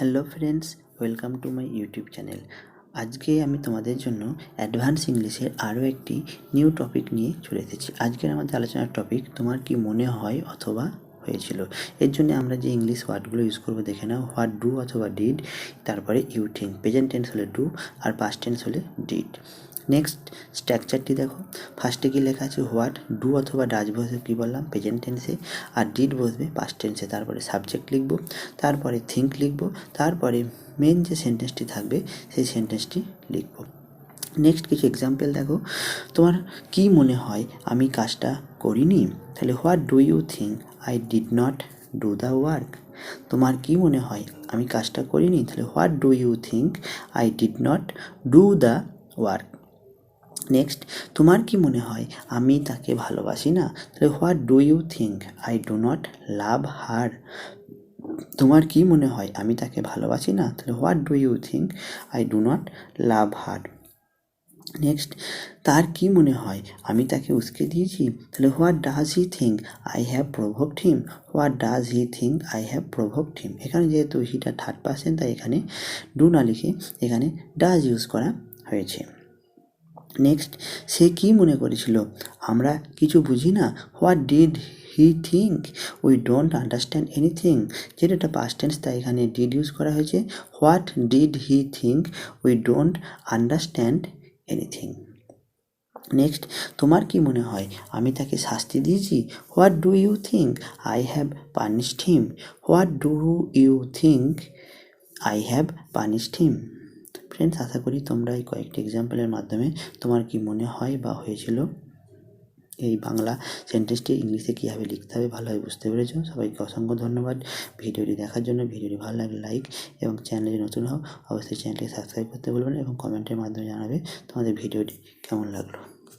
Hello friends, welcome to my YouTube channel. আজকে আমি তোমাদের জন্য অ্যাডভান্স ইংলিশের আরও একটি নিউ টপিক নিয়ে চলে এসেছি। আজকের আমাদের আলোচনার টপিক তোমার কি মনে হয় অথবা হয়েছিল। এর জন্য আমরা যে ইংলিশ ওয়ার্ডগুলো ইউজ করবো দেখে নাও। হোয়াট ডু অথবা ডিড, তারপরে ইউ থিঙ্ক, প্রেজেন্ট টেন্স হলে ডু আর পাস্ট টেন্স হলে ডিড। নেক্সট স্ট্রাকচারটি দেখো। ফার্স্টে কি লেখা আছে, হোয়াট, ডু অথবা ডাজ বসবে কী বললাম প্রেজেন্ট টেন্সে, আর ডিড বসবে পাস্ট টেন্সে। তারপরে সাবজেক্ট লিখবো, তারপরে থিঙ্ক লিখবো, তারপরে মেন যে সেন্টেন্সটি থাকবে সেই সেন্টেন্সটি লিখবো। নেক্সট কিছু এক্সাম্পল দেখো। তোমার কি মনে হয় আমি কাজটা করিনি, তাহলে what do you think I did not do the work. তোমার কি মনে হয় আমি কাজটা করিনি, তাহলে what do you think I did not do the work. Next, তোমার কি মনে হয় আমি তাকে ভালোবাসি না, তাহলে what do you think I do not love her. তোমার কি মনে হয় আমি তাকে ভালোবাসি না, তাহলে what do you think I do not love her. Next, তার কি মনে হয় আমি তাকে উস্কে দিয়েছি, তাহলে what does he think I have provoked him. What does he think I have provoked him. এখানে যেহেতু হিটা থার্ড পার্সন, তাই এখানে ডু না লিখে এখানে ডাজ ইউজ করা হয়েছে। নেক্সট, সে কি মনে করেছিল আমরা কিছু বুঝি না। What did he think we don't understand anything. যেটা এটা পাস্ট টেন্স, তাই এখানে ডিড ইউজ করা হয়েছে। What did he think we don't understand anything. Next, তোমার কি মনে হয় আমি তাকে শাস্তি দিয়েছি। What do you think I have punished him. What do you think I have punished him. Friends, আশা করি তোমরা এই কয়েকটি এক্সাম্পলের মাধ্যমে তোমার কি মনে হয় বা হয়েছিল এই বাংলা সেন্টেন্সটি ইংলিশে কীভাবে লিখতে হবে ভালোভাবে বুঝতে পেরেছো। সবাইকে অসংখ্য ধন্যবাদ ভিডিওটি দেখার জন্য। ভিডিওটি ভালো লাগলে লাইক, এবং চ্যানেলে নতুন হও অবশ্যই চ্যানেলটি সাবস্ক্রাইব করতে ভুলবেন, এবং কমেন্টের মাধ্যমে জানাবে তোমাদের ভিডিওটি কেমন লাগলো।